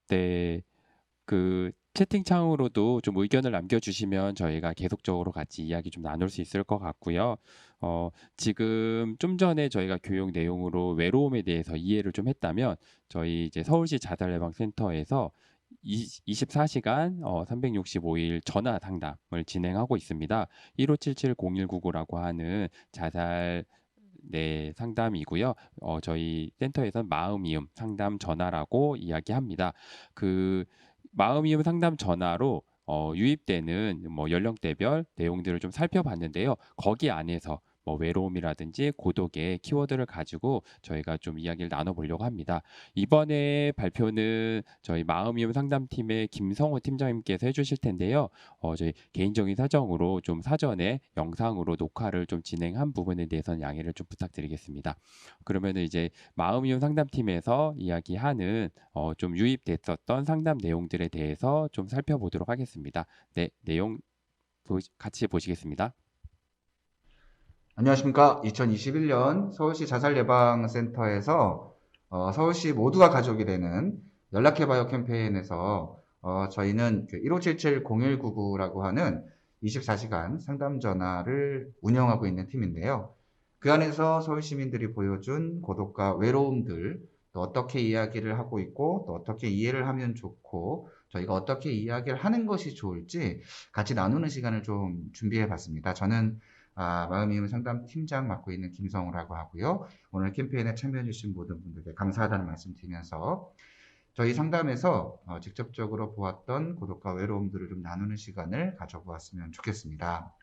네. 그 채팅창으로도 좀 의견을 남겨주시면 저희가 계속적으로 같이 이야기 좀 나눌 수 있을 것 같고요. 지금 좀 전에 저희가 교육 내용으로 외로움에 대해서 이해를 좀 했다면 저희 이제 서울시 자살예방센터에서 24시간 365일 전화 상담을 진행하고 있습니다. 1577-0199라고 하는 자살 네, 상담이고요. 저희 센터에서는 마음이음 상담 전화라고 이야기합니다. 그 마음이음 상담 전화로 유입되는 뭐 연령대별 내용들을 좀 살펴봤는데요. 거기 안에서 뭐 외로움이라든지 고독의 키워드를 가지고 저희가 좀 이야기를 나눠보려고 합니다. 이번에 발표는 저희 마음이음 상담팀의 김성호 팀장님께서 해주실 텐데요. 저희 개인적인 사정으로 좀 사전에 영상으로 녹화를 좀 진행한 부분에 대해서는 양해를 좀 부탁드리겠습니다. 그러면은 이제 마음이음 상담팀에서 이야기하는 좀 유입됐었던 상담 내용들에 대해서 좀 살펴보도록 하겠습니다. 네, 내용 같이 보시겠습니다. 안녕하십니까. 2021년 서울시 자살예방센터에서 서울시 모두가 가족이 되는 연락해봐요 캠페인에서 저희는 1577-0199라고 하는 24시간 상담 전화를 운영하고 있는 팀인데요. 그 안에서 서울 시민들이 보여준 고독과 외로움들, 또 어떻게 이야기를 하고 있고, 또 어떻게 이해를 하면 좋고, 저희가 어떻게 이야기를 하는 것이 좋을지 같이 나누는 시간을 좀 준비해 봤습니다. 저는 마음이음 상담 팀장 맡고 있는 김성우라고 하고요. 오늘 캠페인에 참여해주신 모든 분들께 감사하다는 말씀 드리면서 저희 상담에서 직접적으로 보았던 고독과 외로움들을 좀 나누는 시간을 가져보았으면 좋겠습니다.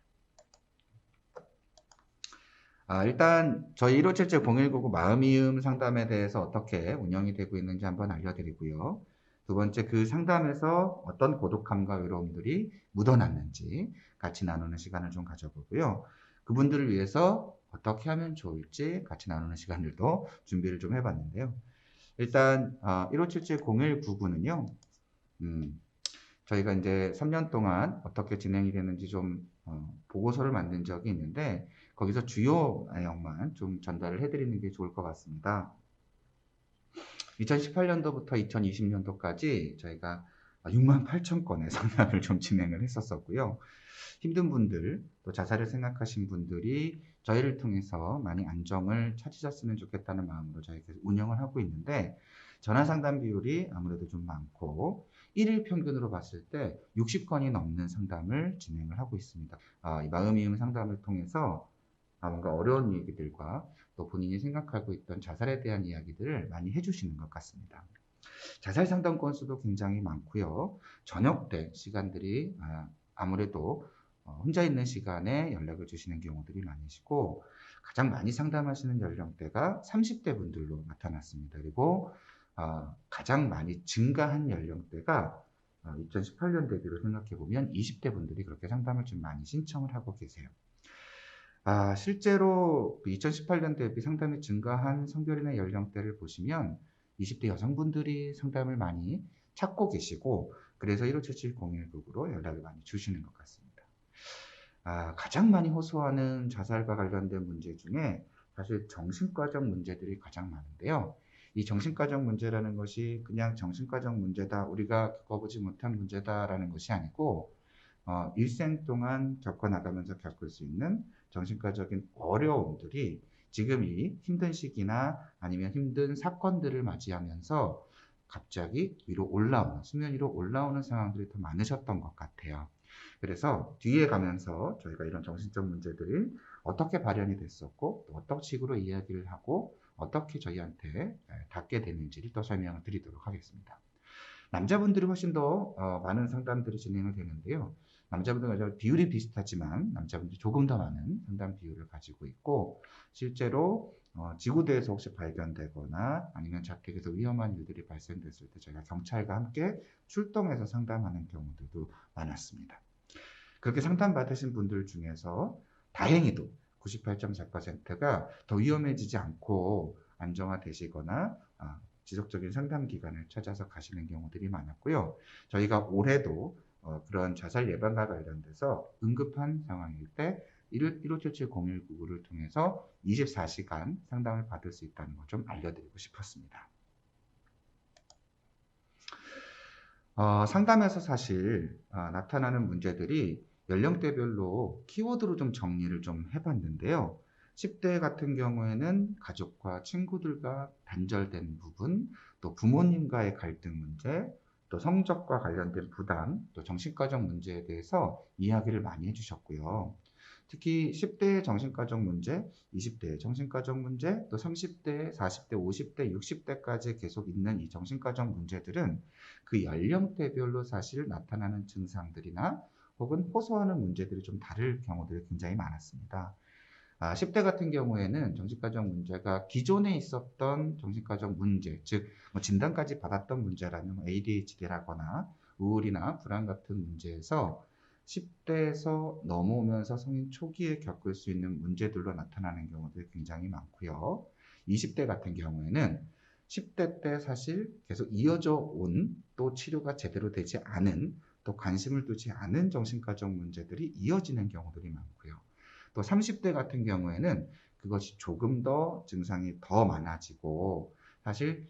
일단 저희 1577-0199 마음이음 상담에 대해서 어떻게 운영이 되고 있는지 한번 알려드리고요. 두 번째, 그 상담에서 어떤 고독함과 외로움들이 묻어났는지 같이 나누는 시간을 좀 가져보고요. 그분들을 위해서 어떻게 하면 좋을지 같이 나누는 시간들도 준비를 좀 해봤는데요. 일단 1577-0199는요. 저희가 이제 3년 동안 어떻게 진행이 되는지 좀 보고서를 만든 적이 있는데 거기서 주요 내용만 좀 전달을 해드리는 게 좋을 것 같습니다. 2018년도부터 2020년도까지 저희가 6만 8천 건의 상담을 좀 진행을 했었었고요. 힘든 분들, 또 자살을 생각하신 분들이 저희를 통해서 많이 안정을 찾으셨으면 좋겠다는 마음으로 저희가 운영을 하고 있는데 전화 상담 비율이 아무래도 좀 많고 1일 평균으로 봤을 때 60건이 넘는 상담을 진행을 하고 있습니다. 이 마음이음 상담을 통해서 뭔가 어려운 얘기들과 또 본인이 생각하고 있던 자살에 대한 이야기들을 많이 해주시는 것 같습니다. 자살 상담 건수도 굉장히 많고요. 저녁 때 시간들이 아무래도 혼자 있는 시간에 연락을 주시는 경우들이 많으시고 가장 많이 상담하시는 연령대가 30대 분들로 나타났습니다. 그리고 가장 많이 증가한 연령대가 2018년 대비로 생각해 보면 20대 분들이 그렇게 상담을 좀 많이 신청을 하고 계세요. 실제로 2018년 대비 상담이 증가한 성별이나 연령대를 보시면 20대 여성분들이 상담을 많이 찾고 계시고 그래서 1577-0199로 연락을 많이 주시는 것 같습니다. 가장 많이 호소하는 자살과 관련된 문제 중에 사실 정신과적 문제들이 가장 많은데요. 이 정신과적 문제라는 것이 그냥 정신과적 문제다, 우리가 겪어보지 못한 문제다라는 것이 아니고 일생 동안 겪어나가면서 겪을 수 있는 정신과적인 어려움들이 지금 이 힘든 시기나 아니면 힘든 사건들을 맞이하면서 갑자기 위로 올라오는, 수면 위로 올라오는 상황들이 더 많으셨던 것 같아요. 그래서 뒤에 가면서 저희가 이런 정신적 문제들이 어떻게 발현이 됐었고 또 어떤 식으로 이야기를 하고 어떻게 저희한테 닿게 되는지를 또 설명을 드리도록 하겠습니다. 남자분들이 훨씬 더 많은 상담들이 진행을 되는데요. 남자분들과 비율이 비슷하지만 남자분들이 조금 더 많은 상담 비율을 가지고 있고 실제로 지구대에서 혹시 발견되거나 아니면 자택에서 위험한 일들이 발생됐을 때 저희가 경찰과 함께 출동해서 상담하는 경우들도 많았습니다. 그렇게 상담받으신 분들 중에서 다행히도 98.4%가 더 위험해지지 않고 안정화되시거나 지속적인 상담 기관을 찾아서 가시는 경우들이 많았고요. 저희가 올해도 그런 자살 예방과 관련돼서 응급한 상황일 때 1577-0199를 통해서 24시간 상담을 받을 수 있다는 것 좀 알려드리고 싶었습니다. 상담에서 사실 나타나는 문제들이 연령대별로 키워드로 좀 정리를 좀 해봤는데요. 10대 같은 경우에는 가족과 친구들과 단절된 부분, 또 부모님과의 갈등 문제, 또 성적과 관련된 부담, 또 정신과적 문제에 대해서 이야기를 많이 해주셨고요. 특히 10대의 정신과적 문제, 20대의 정신과적 문제, 또 30대, 40대, 50대, 60대까지 계속 있는 이 정신과적 문제들은 그 연령대별로 사실 나타나는 증상들이나 혹은 호소하는 문제들이 좀 다를 경우들이 굉장히 많았습니다. 10대 같은 경우에는 정신과적 문제가 기존에 있었던 정신과적 문제, 즉 진단까지 받았던 문제라는 ADHD라거나 우울이나 불안 같은 문제에서 10대에서 넘어오면서 성인 초기에 겪을 수 있는 문제들로 나타나는 경우들이 굉장히 많고요. 20대 같은 경우에는 10대 때 사실 계속 이어져 온 또 치료가 제대로 되지 않은 또 관심을 두지 않은 정신과적 문제들이 이어지는 경우들이 많고요. 또 30대 같은 경우에는 그것이 조금 더 증상이 더 많아지고 사실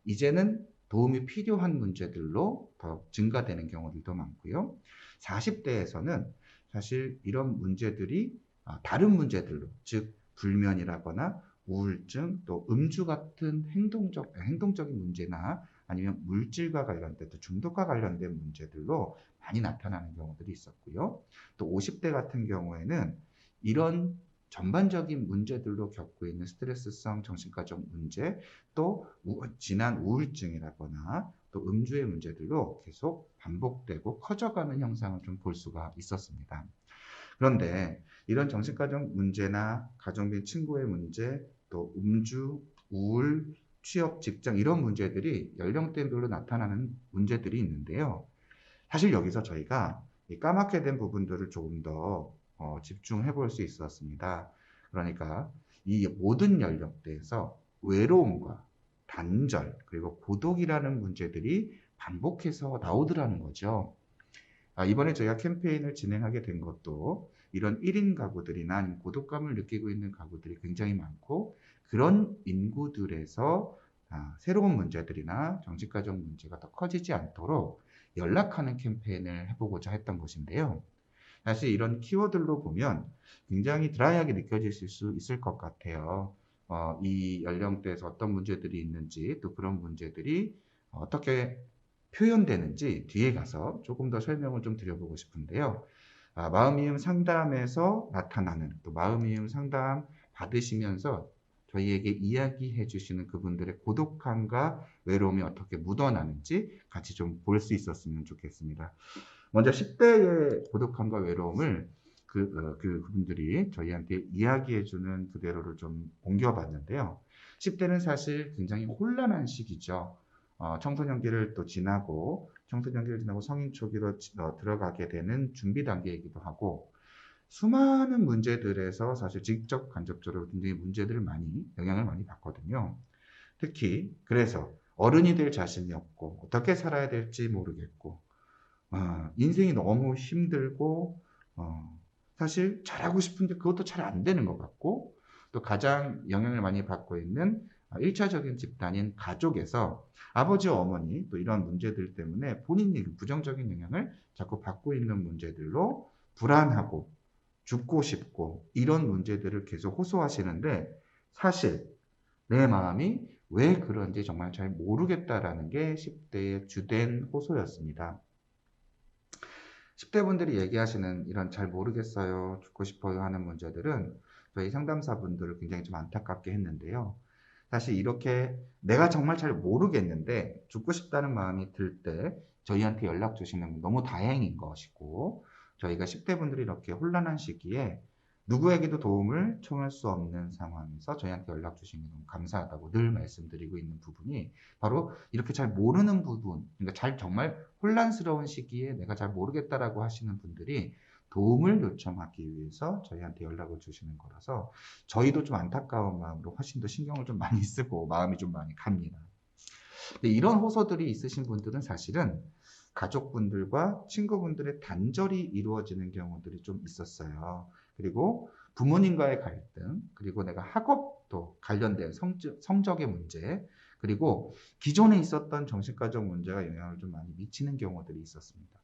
이제는 도움이 필요한 문제들로 더 증가되는 경우들도 많고요. 40대에서는 사실 이런 문제들이 다른 문제들로, 즉 불면이라거나 우울증, 또 음주 같은 행동적인 문제나 아니면 물질과 관련된 또 중독과 관련된 문제들로 많이 나타나는 경우들이 있었고요. 또 50대 같은 경우에는 이런 전반적인 문제들로 겪고 있는 스트레스성 정신과적 문제, 또 진한 우울증이라거나 또 음주의 문제들로 계속 반복되고 커져가는 형상을 좀 볼 수가 있었습니다. 그런데 이런 정신과적 문제나 가정 및 친구의 문제, 또 음주, 우울, 취업, 직장 이런 문제들이 연령대별로 나타나는 문제들이 있는데요. 사실 여기서 저희가 까맣게 된 부분들을 조금 더 집중해 볼 수 있었습니다. 그러니까 이 모든 연령대에서 외로움과 단절, 그리고 고독이라는 문제들이 반복해서 나오더라는 거죠. 이번에 저희가 캠페인을 진행하게 된 것도 이런 1인 가구들이나 아니면 고독감을 느끼고 있는 가구들이 굉장히 많고 그런 인구들에서 새로운 문제들이나 정신과적 문제가 더 커지지 않도록 연락하는 캠페인을 해보고자 했던 것인데요. 사실 이런 키워드로 보면 굉장히 드라이하게 느껴질 수 있을 것 같아요. 이 연령대에서 어떤 문제들이 있는지 또 그런 문제들이 어떻게 표현되는지 뒤에 가서 조금 더 설명을 좀 드려보고 싶은데요. 마음이음 상담에서 나타나는 또 마음이음 상담 받으시면서 저희에게 이야기해 주시는 그분들의 고독함과 외로움이 어떻게 묻어나는지 같이 좀 볼 수 있었으면 좋겠습니다. 먼저 10대의 고독함과 외로움을 그분들이 저희한테 이야기해 주는 그대로를 좀 옮겨봤는데요. 10대는 사실 굉장히 혼란한 시기죠. 청소년기를 또 지나고 청소년기를 지나고 성인 초기로 들어가게 되는 준비 단계이기도 하고 수많은 문제들에서 사실 직접 간접적으로 굉장히 문제들을 많이 영향을 많이 받거든요. 특히 그래서 어른이 될 자신이 없고 어떻게 살아야 될지 모르겠고 인생이 너무 힘들고 사실 잘하고 싶은데 그것도 잘 안 되는 것 같고 또 가장 영향을 많이 받고 있는 1차적인 집단인 가족에서 아버지, 어머니 또 이런 문제들 때문에 본인이 부정적인 영향을 자꾸 받고 있는 문제들로 불안하고 죽고 싶고 이런 문제들을 계속 호소하시는데 사실 내 마음이 왜 그런지 정말 잘 모르겠다라는 게 10대의 주된 호소였습니다. 10대 분들이 얘기하시는 이런 잘 모르겠어요, 죽고 싶어요 하는 문제들은 저희 상담사분들을 굉장히 좀 안타깝게 했는데요. 사실 이렇게 내가 정말 잘 모르겠는데 죽고 싶다는 마음이 들 때 저희한테 연락 주시는 건 너무 다행인 것이고 저희가 10대 분들이 이렇게 혼란한 시기에 누구에게도 도움을 청할 수 없는 상황에서 저희한테 연락 주시는 건 감사하다고 늘 말씀드리고 있는 부분이 바로 이렇게 잘 모르는 부분, 그러니까 정말 혼란스러운 시기에 내가 잘 모르겠다라고 하시는 분들이 도움을 요청하기 위해서 저희한테 연락을 주시는 거라서 저희도 좀 안타까운 마음으로 훨씬 더 신경을 좀 많이 쓰고 마음이 좀 많이 갑니다. 근데 이런 호소들이 있으신 분들은 사실은 가족분들과 친구분들의 단절이 이루어지는 경우들이 좀 있었어요. 그리고 부모님과의 갈등, 그리고 내가 학업도 관련된 성적의 문제, 그리고 기존에 있었던 정신과적 문제가 영향을 좀 많이 미치는 경우들이 있었습니다.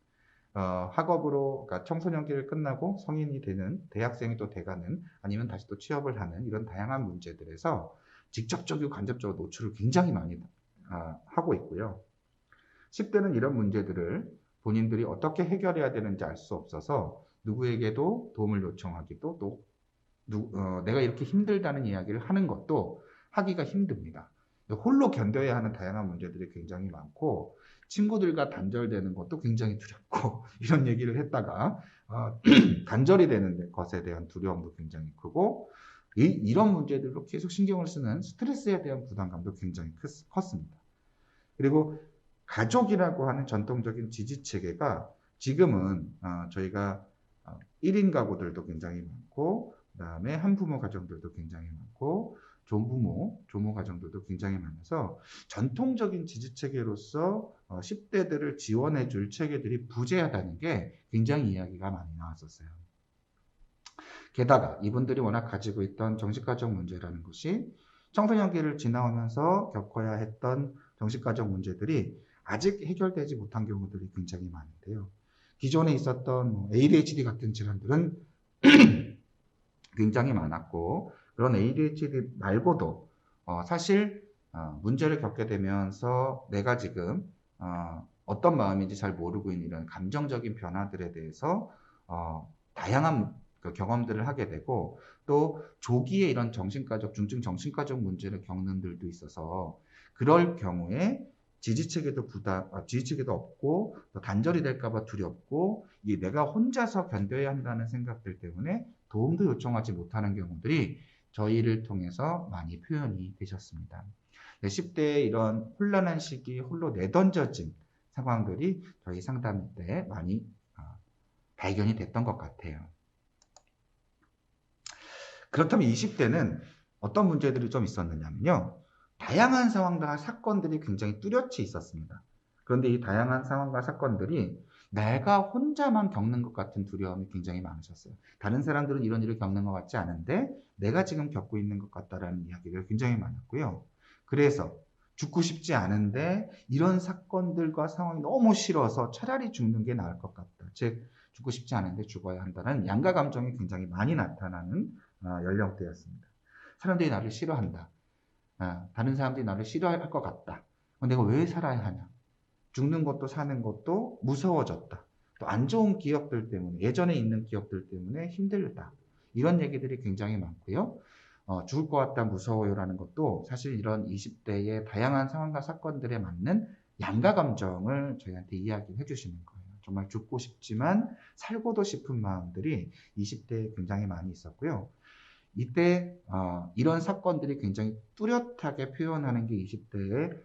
학업으로, 그러니까 청소년기를 끝나고 성인이 되는, 대학생이 또 돼가는, 아니면 다시 또 취업을 하는 이런 다양한 문제들에서 직접적이고 간접적으로 노출을 굉장히 많이 하고 있고요. 10대는 이런 문제들을 본인들이 어떻게 해결해야 되는지 알 수 없어서 누구에게도 도움을 요청하기도, 또 내가 이렇게 힘들다는 이야기를 하는 것도 하기가 힘듭니다. 홀로 견뎌야 하는 다양한 문제들이 굉장히 많고, 친구들과 단절되는 것도 굉장히 두렵고 이런 얘기를 했다가 단절이 되는 것에 대한 두려움도 굉장히 크고, 이런 문제들로 계속 신경을 쓰는 스트레스에 대한 부담감도 굉장히 컸습니다. 그리고 가족이라고 하는 전통적인 지지체계가 지금은 저희가 1인 가구들도 굉장히 많고, 그다음에 한부모 가정들도 굉장히 많고, 조부모, 조모 가정들도 굉장히 많아서 전통적인 지지체계로서 10대들을 지원해 줄 체계들이 부재하다는 게 굉장히 이야기가 많이 나왔었어요. 게다가 이분들이 워낙 가지고 있던 정신과적 문제라는 것이 청소년기를 지나오면서 겪어야 했던 정신과적 문제들이 아직 해결되지 못한 경우들이 굉장히 많은데요. 기존에 있었던 ADHD 같은 질환들은 굉장히 많았고, 그런 ADHD 말고도 사실 문제를 겪게 되면서 내가 지금 어떤 마음인지 잘 모르고 있는 이런 감정적인 변화들에 대해서 다양한 그 경험들을 하게 되고, 또 조기에 이런 정신과적, 중증 정신과적 문제를 겪는 들도 있어서 그럴 경우에 지지체계도 없고, 또 단절이 될까봐 두렵고, 내가 혼자서 견뎌야 한다는 생각들 때문에 도움도 요청하지 못하는 경우들이 저희를 통해서 많이 표현이 되셨습니다. 10대의 이런 혼란한 시기, 홀로 내던져진 상황들이 저희 상담 때 많이 발견이 됐던 것 같아요. 그렇다면 20대는 어떤 문제들이 좀 있었느냐면요. 다양한 상황과 사건들이 굉장히 뚜렷이 있었습니다. 그런데 이 다양한 상황과 사건들이 내가 혼자만 겪는 것 같은 두려움이 굉장히 많으셨어요. 다른 사람들은 이런 일을 겪는 것 같지 않은데 내가 지금 겪고 있는 것 같다라는 이야기가 굉장히 많았고요. 그래서 죽고 싶지 않은데 이런 사건들과 상황이 너무 싫어서 차라리 죽는 게 나을 것 같다. 즉 죽고 싶지 않은데 죽어야 한다는 양가 감정이 굉장히 많이 나타나는 연령대였습니다. 사람들이 나를 싫어한다. 다른 사람들이 나를 싫어할 것 같다. 내가 왜 살아야 하냐? 죽는 것도 사는 것도 무서워졌다. 또 안 좋은 기억들 때문에, 예전에 있는 기억들 때문에 힘들다. 이런 얘기들이 굉장히 많고요. 죽을 것 같다, 무서워요라는 것도 사실 이런 20대의 다양한 상황과 사건들에 맞는 양가 감정을 저희한테 이야기해 주시는 거예요. 정말 죽고 싶지만 살고도 싶은 마음들이 20대에 굉장히 많이 있었고요. 이때 이런 사건들이 굉장히 뚜렷하게 표현하는 게 20대의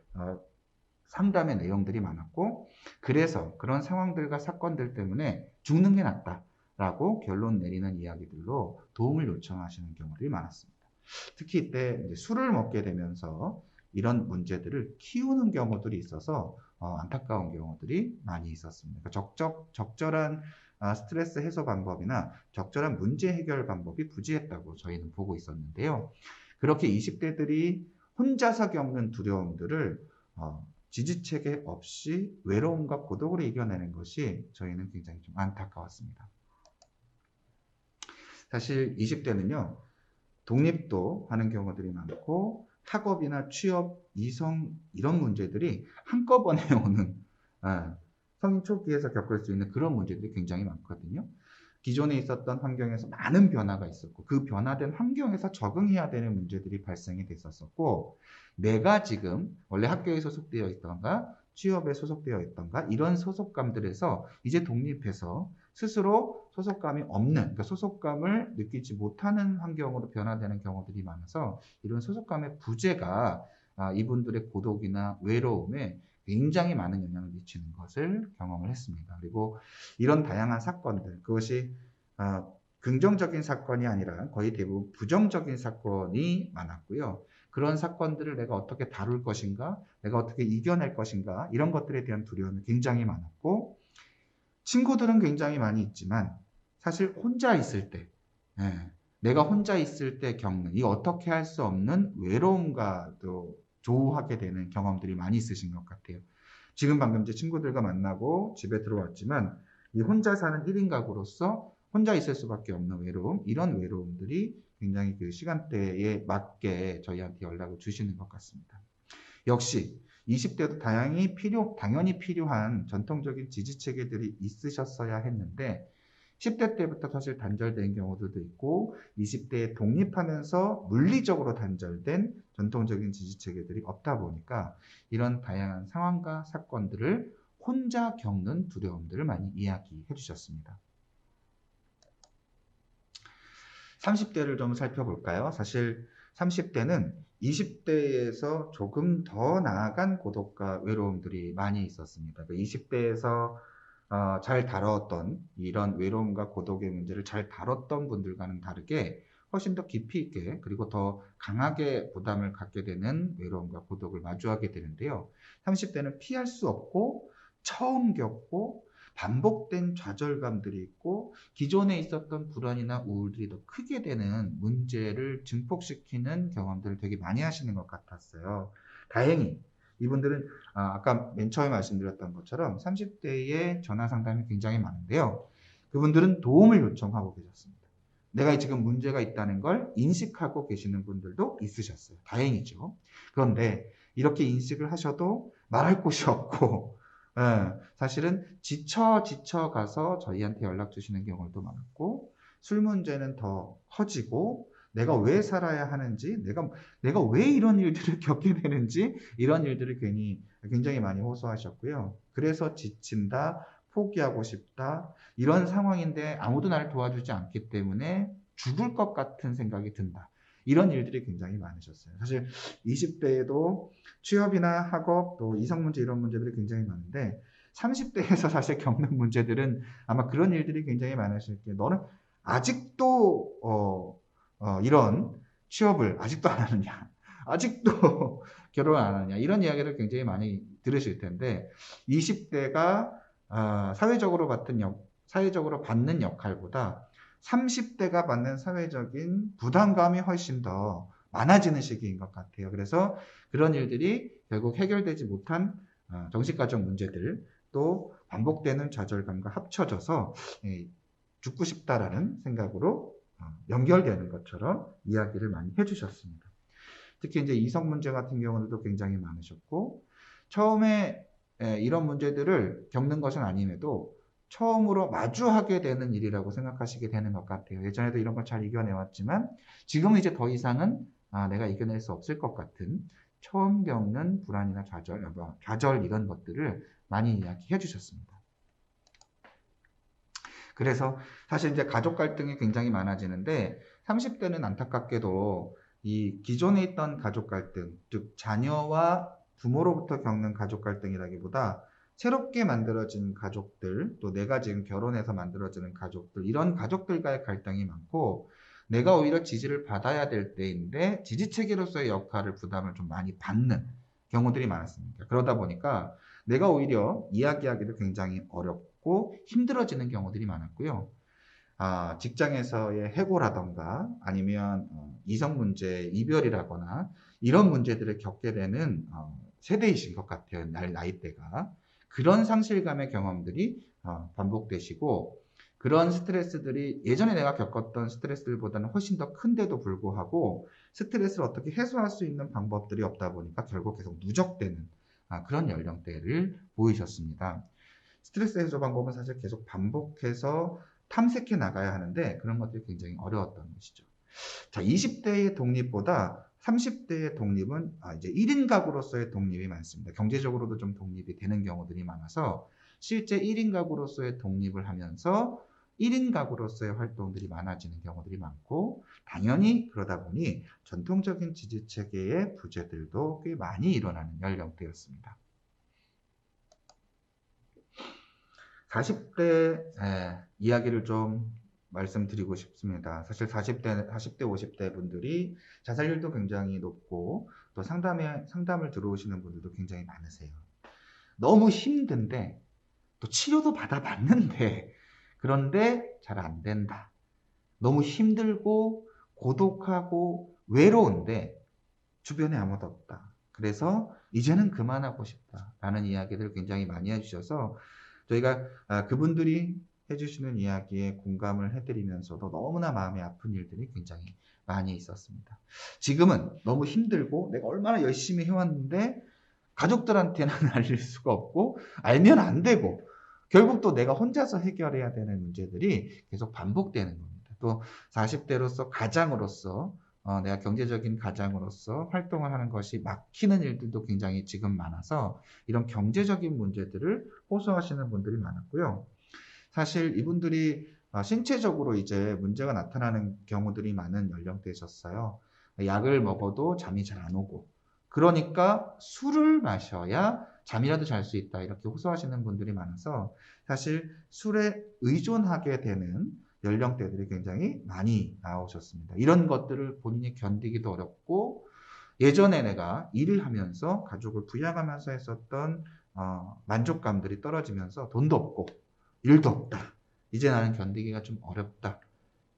상담의 내용들이 많았고, 그래서 그런 상황들과 사건들 때문에 죽는 게 낫다라고 결론 내리는 이야기들로 도움을 요청하시는 경우들이 많았습니다. 특히 이때 이제 술을 먹게 되면서 이런 문제들을 키우는 경우들이 있어서 안타까운 경우들이 많이 있었습니다. 그러니까 적절한 스트레스 해소 방법이나 적절한 문제 해결 방법이 부재했다고 저희는 보고 있었는데요. 그렇게 20대들이 혼자서 겪는 두려움들을 지지체계 없이 외로움과 고독으로 이겨내는 것이 저희는 굉장히 좀 안타까웠습니다. 사실 20대는요, 독립도 하는 경우들이 많고, 학업이나 취업, 이성 이런 문제들이 한꺼번에 오는 성인 초기에서 겪을 수 있는 그런 문제들이 굉장히 많거든요. 기존에 있었던 환경에서 많은 변화가 있었고, 그 변화된 환경에서 적응해야 되는 문제들이 발생이 됐었고, 내가 지금 원래 학교에 소속되어 있던가 취업에 소속되어 있던가 이런 소속감들에서 이제 독립해서 스스로 소속감이 없는, 그러니까 소속감을 느끼지 못하는 환경으로 변화되는 경우들이 많아서 이런 소속감의 부재가 이분들의 고독이나 외로움에 굉장히 많은 영향을 미치는 것을 경험을 했습니다. 그리고 이런 다양한 사건들, 그것이 긍정적인 사건이 아니라 거의 대부분 부정적인 사건이 많았고요. 그런 사건들을 내가 어떻게 다룰 것인가, 내가 어떻게 이겨낼 것인가, 이런 것들에 대한 두려움이 굉장히 많았고, 친구들은 굉장히 많이 있지만 사실 혼자 있을 때, 내가 혼자 있을 때 겪는 이 어떻게 할 수 없는 외로움과도 조우하게 되는 경험들이 많이 있으신 것 같아요. 지금 방금 제 친구들과 만나고 집에 들어왔지만 이 혼자 사는 1인 가구로서 혼자 있을 수밖에 없는 외로움, 이런 외로움들이 굉장히 그 시간대에 맞게 저희한테 연락을 주시는 것 같습니다. 역시 20대도 당연히 필요한 전통적인 지지 체계들이 있으셨어야 했는데 10대 때부터 사실 단절된 경우들도 있고 20대에 독립하면서 물리적으로 단절된 전통적인 지지 체계들이 없다 보니까 이런 다양한 상황과 사건들을 혼자 겪는 두려움들을 많이 이야기해 주셨습니다. 30대를 좀 살펴볼까요? 사실 30대는 20대에서 조금 더 나아간 고독과 외로움들이 많이 있었습니다. 20대에서 잘 다뤘던 이런 외로움과 고독의 문제를 잘 다뤘던 분들과는 다르게 훨씬 더 깊이 있게 그리고 더 강하게 부담을 갖게 되는 외로움과 고독을 마주하게 되는데요. 30대는 피할 수 없고 처음 겪고 반복된 좌절감들이 있고 기존에 있었던 불안이나 우울들이 더 크게 되는 문제를 증폭시키는 경험들을 되게 많이 하시는 것 같았어요. 다행히 이분들은 아까 맨 처음에 말씀드렸던 것처럼 30대의 전화 상담이 굉장히 많은데요. 그분들은 도움을 요청하고 계셨습니다. 내가 지금 문제가 있다는 걸 인식하고 계시는 분들도 있으셨어요. 다행이죠. 그런데 이렇게 인식을 하셔도 말할 곳이 없고 사실은 지쳐 가서 저희한테 연락 주시는 경우도 많았고 술 문제는 더 커지고 내가 왜 살아야 하는지 내가 왜 이런 일들을 겪게 되는지 이런 일들을 굉장히 많이 호소하셨고요. 그래서 지친다, 포기하고 싶다 이런 상황인데 아무도 나를 도와주지 않기 때문에 죽을 것 같은 생각이 든다. 이런 일들이 굉장히 많으셨어요. 사실 20대에도 취업이나 학업, 또 이성 문제 이런 문제들이 굉장히 많은데 30대에서 사실 겪는 문제들은 아마 그런 일들이 굉장히 많으실 게 너는 아직도 이런 취업을 아직도 안 하느냐, 아직도 결혼 안 하느냐 이런 이야기를 굉장히 많이 들으실 텐데 20대가 사회적으로 받는 역할보다 30대가 받는 사회적인 부담감이 훨씬 더 많아지는 시기인 것 같아요. 그래서 그런 일들이 결국 해결되지 못한 정신과적 문제들 또 반복되는 좌절감과 합쳐져서 죽고 싶다라는 생각으로 연결되는 것처럼 이야기를 많이 해주셨습니다. 특히 이제 이성 문제 같은 경우도 굉장히 많으셨고 처음에 이런 문제들을 겪는 것은 아님에도 처음으로 마주하게 되는 일이라고 생각하시게 되는 것 같아요. 예전에도 이런 걸 잘 이겨내왔지만 지금은 이제 더 이상은 내가 이겨낼 수 없을 것 같은 처음 겪는 불안이나 좌절 이런 것들을 많이 이야기해 주셨습니다. 그래서 사실 이제 가족 갈등이 굉장히 많아지는데 30대는 안타깝게도 이 기존에 있던 가족 갈등, 즉 자녀와 부모로부터 겪는 가족 갈등이라기보다 새롭게 만들어진 가족들, 또 내가 지금 결혼해서 만들어지는 가족들, 이런 가족들과의 갈등이 많고 내가 오히려 지지를 받아야 될 때인데 지지체계로서의 역할을 부담을 좀 많이 받는 경우들이 많았습니다. 그러다 보니까 내가 오히려 이야기하기도 굉장히 어렵고 힘들어지는 경우들이 많았고요. 직장에서의 해고라던가 아니면 이성 문제, 이별이라거나 이런 문제들을 겪게 되는 세대이신 것 같아요. 나이대가. 그런 상실감의 경험들이 반복되시고 그런 스트레스들이 예전에 내가 겪었던 스트레스들보다는 훨씬 더 큰데도 불구하고 스트레스를 어떻게 해소할 수 있는 방법들이 없다 보니까 결국 계속 누적되는 그런 연령대를 보이셨습니다. 스트레스 해소 방법은 사실 계속 반복해서 탐색해 나가야 하는데 그런 것들이 굉장히 어려웠던 것이죠. 자, 20대의 독립보다 30대의 독립은 이제 1인 가구로서의 독립이 많습니다. 경제적으로도 좀 독립이 되는 경우들이 많아서 실제 1인 가구로서의 독립을 하면서 1인 가구로서의 활동들이 많아지는 경우들이 많고 당연히 그러다 보니 전통적인 지지체계의 부재들도 꽤 많이 일어나는 연령대였습니다. 40대 이야기를 좀 말씀드리고 싶습니다. 사실 40대, 50대 분들이 자살률도 굉장히 높고 또 상담을 들어오시는 분들도 굉장히 많으세요. 너무 힘든데 또 치료도 받아봤는데 그런데 잘 안 된다. 너무 힘들고 고독하고 외로운데 주변에 아무도 없다. 그래서 이제는 그만하고 싶다라는 이야기를 굉장히 많이 해주셔서 저희가 그분들이 해주시는 이야기에 공감을 해드리면서도 너무나 마음이 아픈 일들이 굉장히 많이 있었습니다. 지금은 너무 힘들고 내가 얼마나 열심히 해왔는데 가족들한테는 알릴 수가 없고 알면 안 되고 결국 또 내가 혼자서 해결해야 되는 문제들이 계속 반복되는 겁니다. 또 40대로서 가장으로서 내가 경제적인 가장으로서 활동을 하는 것이 막히는 일들도 굉장히 지금 많아서 이런 경제적인 문제들을 호소하시는 분들이 많았고요. 사실 이분들이 신체적으로 이제 문제가 나타나는 경우들이 많은 연령대셨어요. 약을 먹어도 잠이 잘 안 오고 그러니까 술을 마셔야 잠이라도 잘 수 있다 이렇게 호소하시는 분들이 많아서 사실 술에 의존하게 되는 연령대들이 굉장히 많이 나오셨습니다. 이런 것들을 본인이 견디기도 어렵고 예전에 내가 일을 하면서 가족을 부양하면서 했었던 만족감들이 떨어지면서 돈도 없고 일도 없다. 이제 나는 견디기가 좀 어렵다.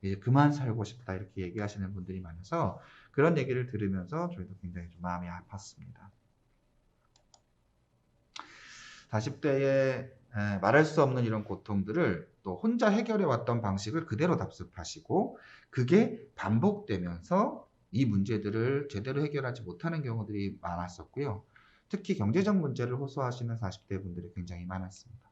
이제 그만 살고 싶다. 이렇게 얘기하시는 분들이 많아서 그런 얘기를 들으면서 저희도 굉장히 좀 마음이 아팠습니다. 40대에 말할 수 없는 이런 고통들을 또 혼자 해결해 왔던 방식을 그대로 답습하시고 그게 반복되면서 이 문제들을 제대로 해결하지 못하는 경우들이 많았었고요. 특히 경제적 문제를 호소하시는 40대 분들이 굉장히 많았습니다.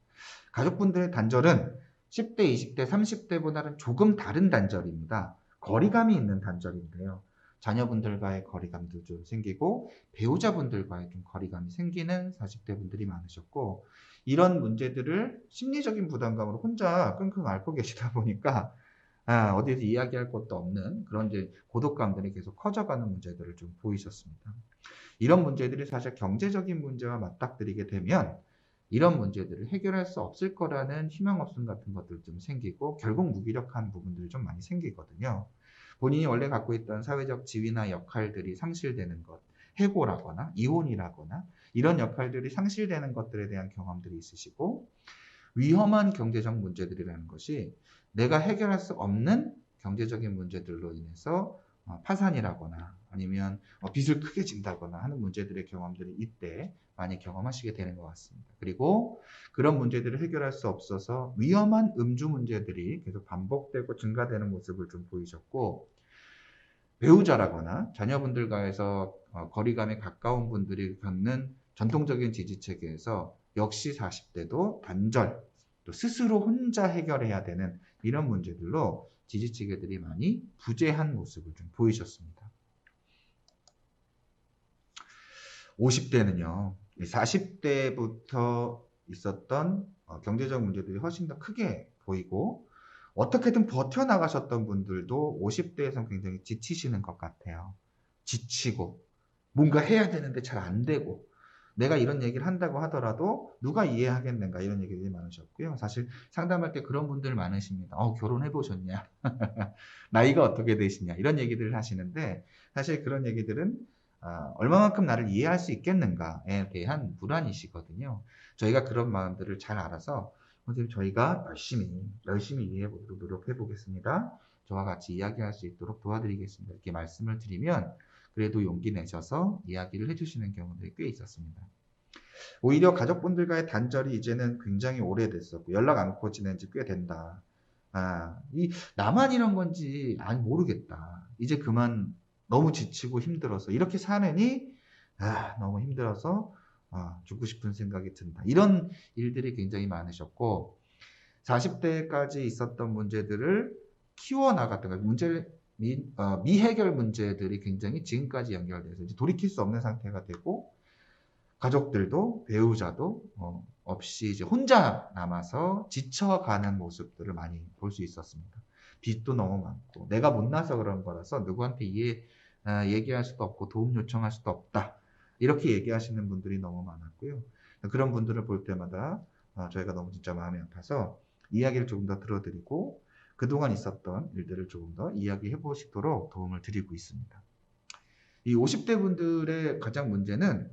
가족분들의 단절은 10대, 20대, 30대보다는 조금 다른 단절입니다. 거리감이 있는 단절인데요. 자녀분들과의 거리감도 좀 생기고 배우자분들과의 좀 거리감이 생기는 40대 분들이 많으셨고 이런 문제들을 심리적인 부담감으로 혼자 끙끙 앓고 계시다 보니까 어디서 이야기할 것도 없는 그런 이제 고독감들이 계속 커져가는 문제들을 좀 보이셨습니다. 이런 문제들이 사실 경제적인 문제와 맞닥뜨리게 되면 이런 문제들을 해결할 수 없을 거라는 희망 없음 같은 것들 좀 생기고 결국 무기력한 부분들이 좀 많이 생기거든요. 본인이 원래 갖고 있던 사회적 지위나 역할들이 상실되는 것, 해고라거나 이혼이라거나 이런 역할들이 상실되는 것들에 대한 경험들이 있으시고 위험한 경제적 문제들이라는 것이 내가 해결할 수 없는 경제적인 문제들로 인해서 파산이라거나 아니면 빚을 크게 진다거나 하는 문제들의 경험들이 이때 많이 경험하시게 되는 것 같습니다. 그리고 그런 문제들을 해결할 수 없어서 위험한 음주 문제들이 계속 반복되고 증가되는 모습을 좀 보이셨고 배우자라거나 자녀분들과에서 거리감이 가까운 분들이 겪는 전통적인 지지체계에서 역시 40대도 단절, 또 스스로 혼자 해결해야 되는 이런 문제들로 지지체계들이 많이 부재한 모습을 좀 보이셨습니다. 50대는요, 40대부터 있었던 경제적 문제들이 훨씬 더 크게 보이고 어떻게든 버텨나가셨던 분들도 50대에선 굉장히 지치시는 것 같아요. 지치고 뭔가 해야 되는데 잘 안 되고 내가 이런 얘기를 한다고 하더라도 누가 이해하겠는가 이런 얘기들이 많으셨고요. 사실 상담할 때 그런 분들 많으십니다. 결혼해 보셨냐? 나이가 어떻게 되시냐? 이런 얘기들을 하시는데 사실 그런 얘기들은 얼마만큼 나를 이해할 수 있겠는가에 대한 불안이시거든요. 저희가 그런 마음들을 잘 알아서 선생님 저희가 열심히 이해해 보도록 노력해 보겠습니다. 저와 같이 이야기할 수 있도록 도와드리겠습니다. 이렇게 말씀을 드리면 그래도 용기 내셔서 이야기를 해주시는 경우들이 꽤 있었습니다. 오히려 가족분들과의 단절이 이제는 굉장히 오래됐었고 연락 않고 지낸 지 꽤 된다. 나만 이런 건지 모르겠다. 이제 그만 너무 지치고 힘들어서 이렇게 사느니 너무 힘들어서 죽고 싶은 생각이 든다. 이런 일들이 굉장히 많으셨고 40대까지 있었던 문제들을 키워나갔던 미해결 문제들이 굉장히 지금까지 연결돼서 이제 돌이킬 수 없는 상태가 되고 가족들도 배우자도 없이 이제 혼자 남아서 지쳐가는 모습들을 많이 볼 수 있었습니다. 빚도 너무 많고 내가 못나서 그런 거라서 누구한테 얘기할 수도 없고 도움 요청할 수도 없다. 이렇게 얘기하시는 분들이 너무 많았고요. 그런 분들을 볼 때마다 저희가 너무 진짜 마음이 아파서 이야기를 조금 더 들어드리고 그동안 있었던 일들을 조금 더 이야기해 보시도록 도움을 드리고 있습니다. 이 50대 분들의 가장 문제는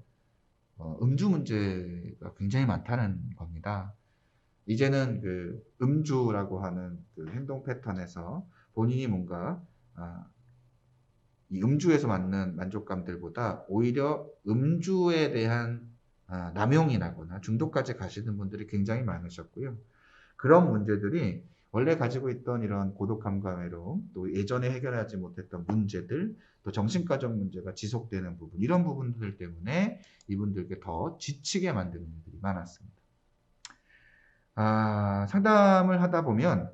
음주 문제가 굉장히 많다는 겁니다. 이제는 그 음주라고 하는 그 행동 패턴에서 본인이 뭔가 이 음주에서 받는 만족감들보다 오히려 음주에 대한 남용이라거나 중독까지 가시는 분들이 굉장히 많으셨고요. 그런 문제들이 원래 가지고 있던 이런 고독감과 외로움, 또 예전에 해결하지 못했던 문제들, 또 정신과적 문제가 지속되는 부분, 이런 부분들 때문에 이분들께 더 지치게 만드는 일들이 많았습니다. 상담을 하다 보면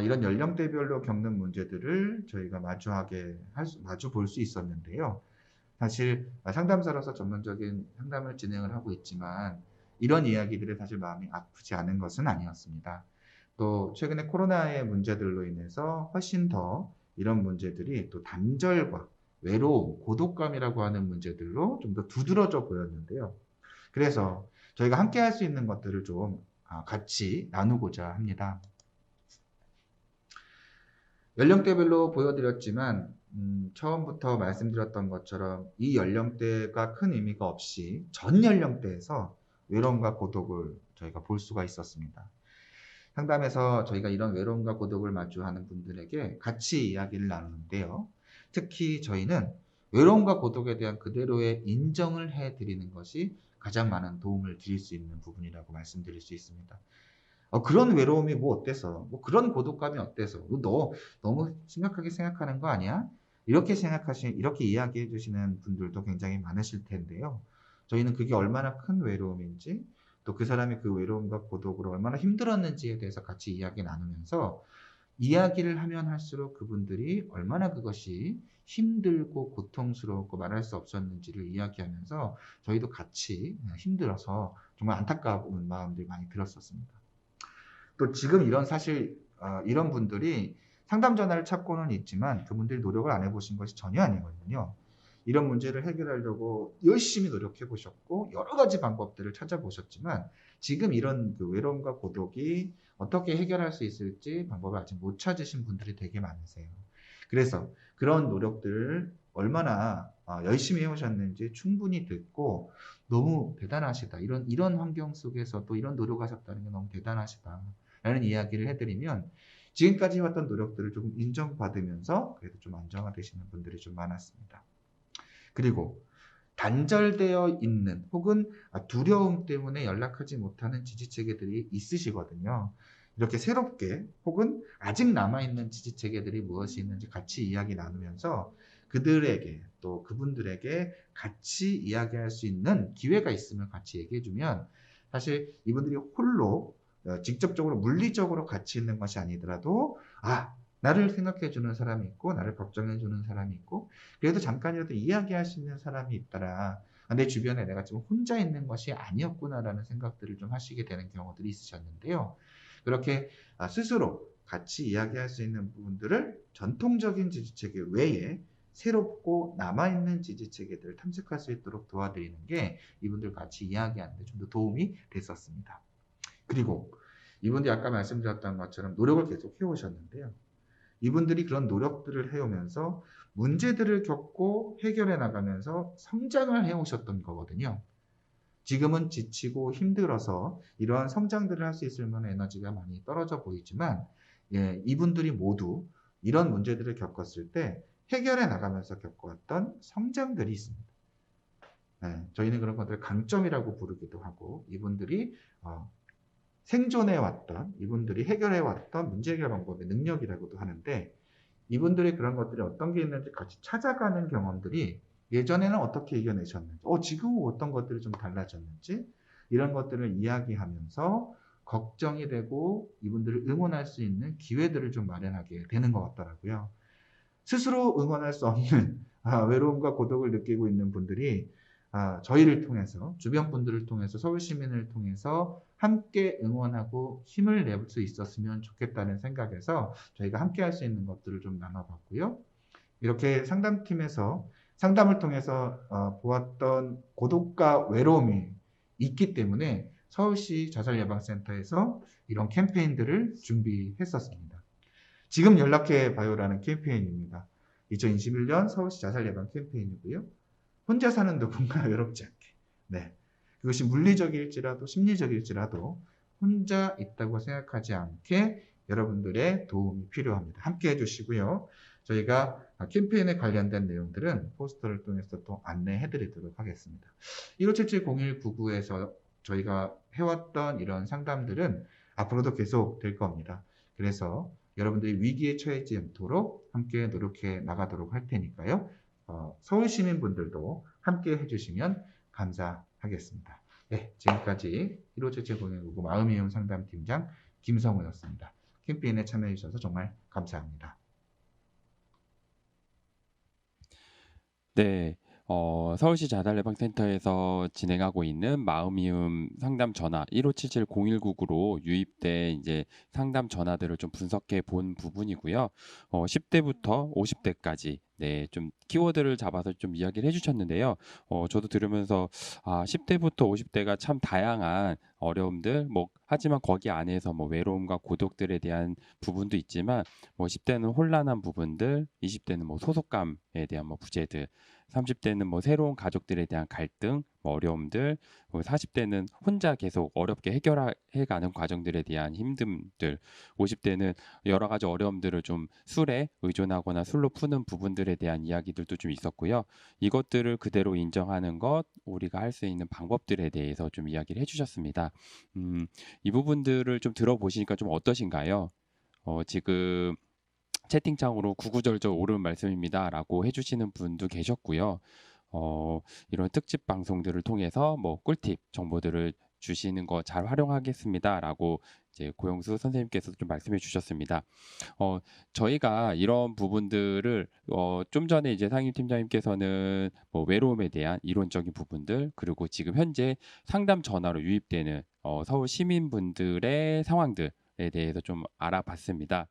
이런 연령대별로 겪는 문제들을 저희가 마주 볼 수 있었는데요. 사실 상담사로서 전문적인 상담을 진행을 하고 있지만 이런 이야기들에 사실 마음이 아프지 않은 것은 아니었습니다. 또 최근에 코로나의 문제들로 인해서 훨씬 더 이런 문제들이 또 단절과 외로움, 고독감이라고 하는 문제들로 좀 더 두드러져 보였는데요. 그래서 저희가 함께 할 수 있는 것들을 좀 같이 나누고자 합니다. 연령대별로 보여드렸지만 처음부터 말씀드렸던 것처럼 이 연령대가 큰 의미가 없이 전 연령대에서 외로움과 고독을 저희가 볼 수가 있었습니다. 상담에서 저희가 이런 외로움과 고독을 마주하는 분들에게 같이 이야기를 나누는데요. 특히 저희는 외로움과 고독에 대한 그대로의 인정을 해드리는 것이 가장 많은 도움을 드릴 수 있는 부분이라고 말씀드릴 수 있습니다. 그런 외로움이 뭐 어때서? 뭐 그런 고독감이 어때서? 너 너무 심각하게 생각하는 거 아니야? 이렇게 이야기해 주시는 분들도 굉장히 많으실 텐데요. 저희는 그게 얼마나 큰 외로움인지, 또 그 사람이 그 외로움과 고독으로 얼마나 힘들었는지에 대해서 같이 이야기 나누면서 이야기를 하면 할수록 그분들이 얼마나 그것이 힘들고 고통스럽고 말할 수 없었는지를 이야기하면서 저희도 같이 힘들어서 정말 안타까운 마음들이 많이 들었었습니다. 또 지금 이런 분들이 상담 전화를 찾고는 있지만 그분들이 노력을 안 해보신 것이 전혀 아니거든요. 이런 문제를 해결하려고 열심히 노력해 보셨고 여러 가지 방법들을 찾아보셨지만 지금 이런 그 외로움과 고독이 어떻게 해결할 수 있을지 방법을 아직 못 찾으신 분들이 되게 많으세요. 그래서 그런 노력들을 얼마나 열심히 해오셨는지 충분히 듣고 너무 대단하시다. 이런 환경 속에서 또 이런 노력하셨다는 게 너무 대단하시다. 라는 이야기를 해드리면 지금까지 해왔던 노력들을 조금 인정받으면서 그래도 좀 안정화되시는 분들이 좀 많았습니다. 그리고 단절되어 있는 혹은 두려움 때문에 연락하지 못하는 지지체계들이 있으시거든요. 이렇게 새롭게 혹은 아직 남아있는 지지체계들이 무엇이 있는지 같이 이야기 나누면서 그들에게 또 그분들에게 같이 이야기할 수 있는 기회가 있으면 같이 얘기해주면 사실 이분들이 홀로 직접적으로 물리적으로 같이 있는 것이 아니더라도 나를 생각해주는 사람이 있고 나를 걱정해주는 사람이 있고 그래도 잠깐이라도 이야기할 수 있는 사람이 있더라. 내 주변에 내가 지금 혼자 있는 것이 아니었구나라는 생각들을 좀 하시게 되는 경우들이 있으셨는데요. 그렇게 스스로 같이 이야기할 수 있는 부분들을 전통적인 지지체계 외에 새롭고 남아있는 지지체계들을 탐색할 수 있도록 도와드리는 게 이분들 같이 이야기하는 데 좀 더 도움이 됐었습니다. 그리고 이분들이 아까 말씀드렸던 것처럼 노력을 계속 해오셨는데요. 이분들이 그런 노력들을 해오면서 문제들을 겪고 해결해 나가면서 성장을 해오셨던 거거든요. 지금은 지치고 힘들어서 이러한 성장들을 할 수 있을 만한 에너지가 많이 떨어져 보이지만 이분들이 모두 이런 문제들을 겪었을 때 해결해 나가면서 겪어왔던 성장들이 있습니다. 저희는 그런 것들을 강점이라고 부르기도 하고 이분들이 생존해왔던 이분들이 해결해왔던 문제 해결 방법의 능력이라고도 하는데 이분들의 그런 것들이 어떤 게 있는지 같이 찾아가는 경험들이 예전에는 어떻게 이겨내셨는지 지금은 어떤 것들이 좀 달라졌는지 이런 것들을 이야기하면서 걱정이 되고 이분들을 응원할 수 있는 기회들을 좀 마련하게 되는 것 같더라고요. 스스로 응원할 수 없는 외로움과 고독을 느끼고 있는 분들이 저희를 통해서 주변 분들을 통해서 서울 시민을 통해서 함께 응원하고 힘을 낼 수 있었으면 좋겠다는 생각에서 저희가 함께 할 수 있는 것들을 좀 나눠봤고요. 이렇게 상담팀에서 상담을 통해서 보았던 고독과 외로움이 있기 때문에 서울시 자살예방센터에서 이런 캠페인들을 준비했었습니다. 지금 연락해 봐요라는 캠페인입니다. 2021년 서울시 자살예방 캠페인이고요. 혼자 사는 누군가 외롭지 않게. 네. 그것이 물리적일지라도 심리적일지라도 혼자 있다고 생각하지 않게 여러분들의 도움이 필요합니다. 함께 해주시고요. 저희가 캠페인에 관련된 내용들은 포스터를 통해서 또 안내해 드리도록 하겠습니다. 1577-0199에서 저희가 해왔던 이런 상담들은 앞으로도 계속 될 겁니다. 그래서 여러분들이 위기에 처하지 않도록 함께 노력해 나가도록 할 테니까요. 서울 시민분들도 함께 해주시면 감사하겠습니다. 네, 지금까지 1577-0199 마음이용 상담팀장 김성우였습니다. 캠페인에 참여해 주셔서 정말 감사합니다. 네. 서울시 자살예방센터에서 진행하고 있는 마음이음 상담 전화 1577-0199로 유입된 이제 상담 전화들을 좀 분석해 본 부분이고요. 10대부터 50대까지 네, 좀 키워드를 잡아서 좀 이야기를 해주셨는데요. 저도 들으면서 10대부터 50대가 참 다양한 어려움들, 뭐 하지만 거기 안에서 뭐 외로움과 고독들에 대한 부분도 있지만, 뭐 10대는 혼란한 부분들, 20대는 뭐 소속감에 대한 뭐 부재들, 30대는 뭐 새로운 가족들에 대한 갈등, 뭐 어려움들, 40대는 혼자 계속 어렵게 해결해가는 과정들에 대한 힘듦들, 50대는 여러 가지 어려움들을 좀 술에 의존하거나 술로 푸는 부분들에 대한 이야기들도 좀 있었고요. 이것들을 그대로 인정하는 것, 우리가 할 수 있는 방법들에 대해서 좀 이야기를 해주셨습니다. 이 부분들을 좀 들어보시니까 좀 어떠신가요? 지금 채팅창으로 구구절절 옳은 말씀입니다라고 해주시는 분도 계셨고요. 이런 특집 방송들을 통해서 뭐 꿀팁 정보들을 주시는 거 잘 활용하겠습니다라고 이제 고영수 선생님께서 좀 말씀해 주셨습니다. 저희가 이런 부분들을 좀 전에 이제 상임 팀장님께서는 뭐 외로움에 대한 이론적인 부분들, 그리고 지금 현재 상담 전화로 유입되는 서울 시민분들의 상황들에 대해서 좀 알아봤습니다.